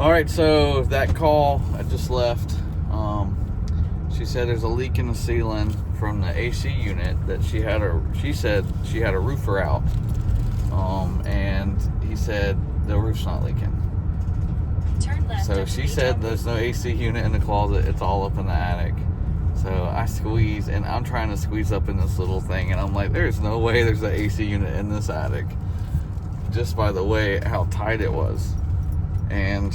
All right, so that call I just left, she said there's a leak in the ceiling from the AC unit that she said she had a roofer out, and he said the roof's not leaking. Turn left. So she said there's no AC unit in the closet, it's all up in the attic. So I squeeze, and I'm trying to squeeze up in this little thing, and I'm like, there's no way there's an AC unit in this attic, just by the way how tight it was. And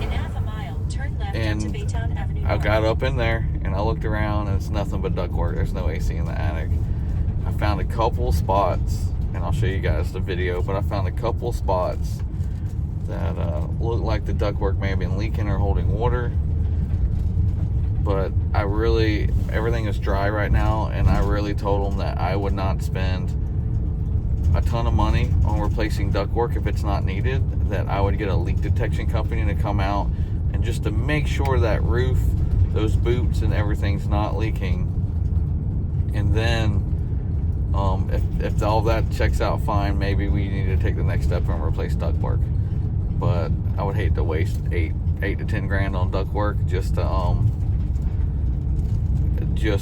in half a mile, turn left onto Baytown Avenue. I got up in there and I looked around, and it's nothing but ductwork. There's no AC in the attic. I found a couple spots, and I'll show you guys the video, but I found a couple spots that looked like the ductwork may have been leaking or holding water. But everything is dry right now, and I really told them that I would not spend a ton of money on replacing ductwork if it's not needed, that I would get a leak detection company to come out and just to make sure that roof, those boots and everything's not leaking. And then if all that checks out fine, maybe we need to take the next step and replace ductwork. But I would hate to waste $8 to 10 grand on ductwork just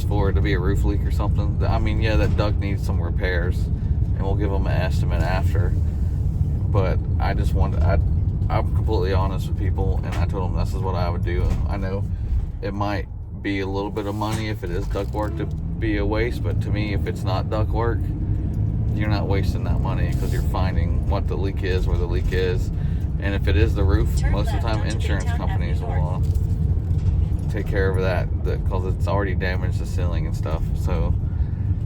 for it to be a roof leak or something. I mean, yeah, that duct needs some repairs, and we'll give them an estimate after. But I just I'm completely honest with people, and I told them this is what I would do. I know it might be a little bit of money if it is ductwork to be a waste, but to me, if it's not ductwork, you're not wasting that money, because you're finding what the leak is, where the leak is. And if it is the roof, most of the time insurance companies will take care of that because it's already damaged the ceiling and stuff. So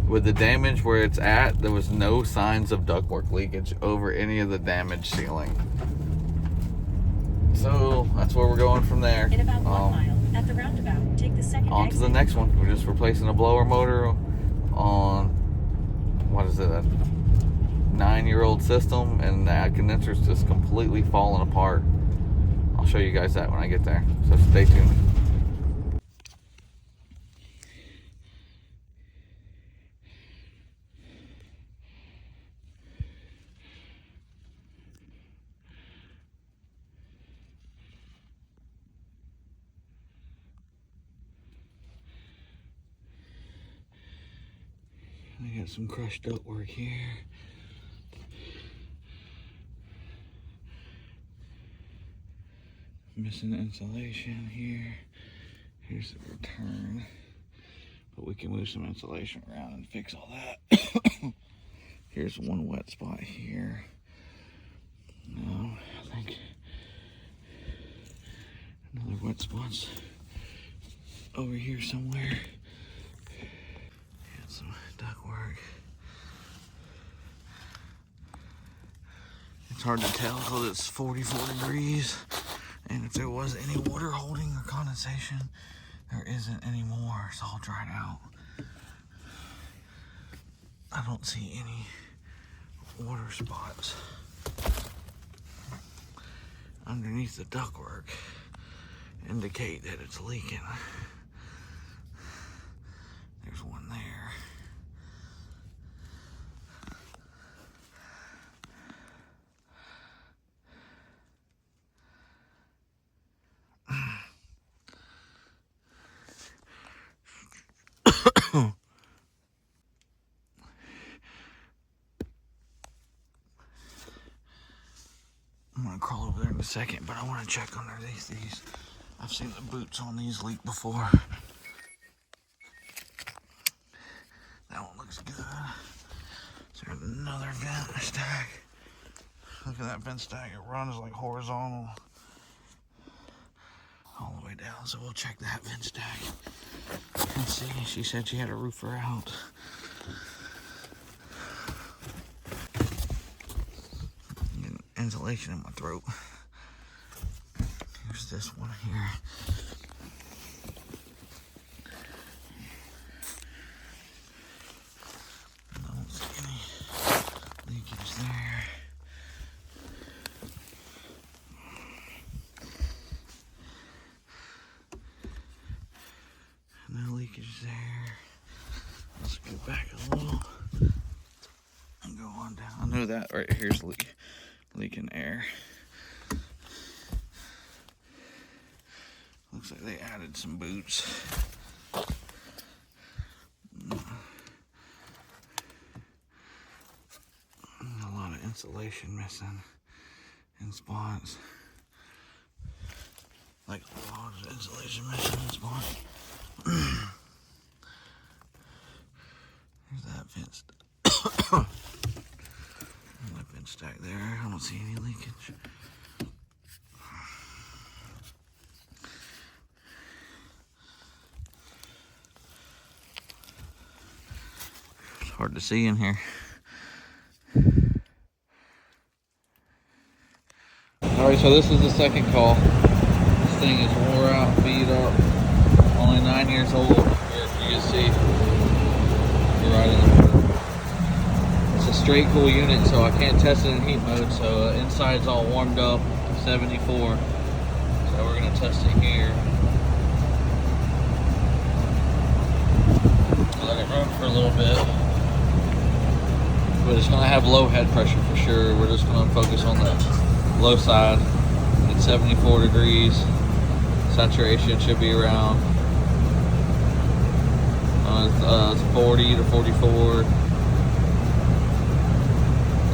with the damage where it's at, there was no signs of ductwork leakage over any of the damaged ceiling. So that's where we're going from there. In about 1 mile, at the roundabout, take the second on to the next one. We're just replacing a blower motor on, what is it, a 9-year-old system, and that condenser's just completely falling apart. I'll show you guys that when I get there, so stay tuned. I got some crushed ductwork here. Missing insulation here. Here's the return. But we can move some insulation around and fix all that. Here's one wet spot here. No, I think another wet spot's over here somewhere. Got some ductwork. It's hard to tell because it's 44 degrees. And if there was any water holding or condensation, there isn't anymore. It's all dried out. I don't see any water spots underneath the ductwork indicate that it's leaking. There's one there. I'm gonna crawl over there in a second, but I want to check underneath these. I've seen the boots on these leak before. That one looks good. There's another vent stack. Look at that vent stack. It runs like horizontal all the way down. So we'll check that vent stack and see. She said she had a roofer out. Insulation in my throat. Here's this one here. I don't see any leakage there. No leakage there. Let's go back a little and go on down. I know that right here's leaking air. Looks like they added some boots. A lot of insulation missing in spots. Like a lot of insulation missing in spots. There's that vent. That vent stack there. I don't see any leakage. It's hard to see in here. Alright, so this is the second call. This thing is wore out, beat up, only 9 years old. Here, you can see right in the middle. It's a straight cool unit, so I can't test it in heat mode. So inside's all warmed up, 74. So we're gonna test it here. Let it run for a little bit. But it's gonna have low head pressure for sure. We're just gonna focus on the low side. It's 74 degrees. Saturation should be around 40 to 44.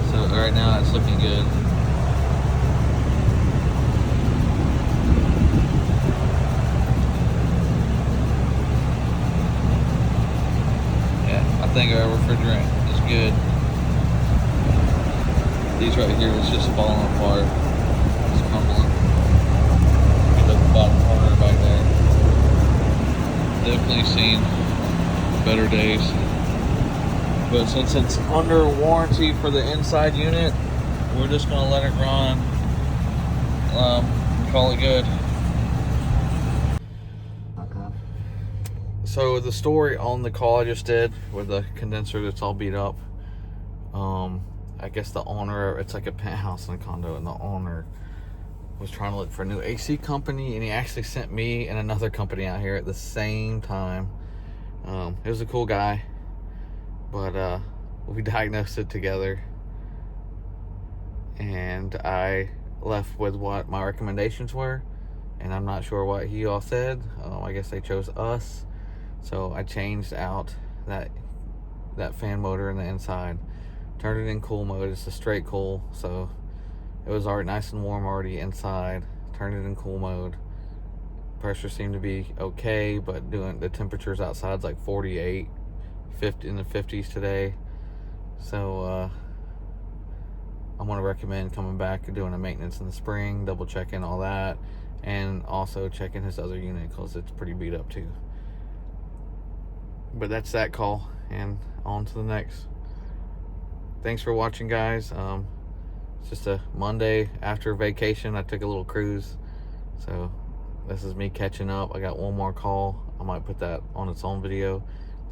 So right now it's looking good. Yeah, I think our refrigerant is good. These right here is just falling apart. It's crumbling. Get the bottom corner back there. Definitely seen better days. But since it's under warranty for the inside unit, we're just gonna let it run. Call it good. So the story on the call I just did with the condenser that's all beat up, I guess the owner, it's like a penthouse in a condo, and the owner was trying to look for a new AC company, and he actually sent me and another company out here at the same time. He was a cool guy, but we diagnosed it together, and I left with what my recommendations were, and I'm not sure what he all said. I guess they chose us, so I changed out that fan motor in the inside, turned it in cool mode. It's a straight cool, so it was already nice and warm already inside. Turned it in cool mode. Pressure seemed to be okay, but doing the temperatures outside's like 48, 50 in the 50s today. So I'm gonna recommend coming back and doing a maintenance in the spring, double checking all that, and also checking his other unit because it's pretty beat up too. But that's that call, and on to the next. Thanks for watching, guys. It's just a Monday after vacation. I took a little cruise, so this is me catching up. I got one more call. I might put that on its own video.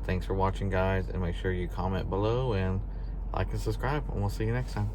Thanks for watching, guys, and make sure you comment below and like and subscribe, and we'll see you next time.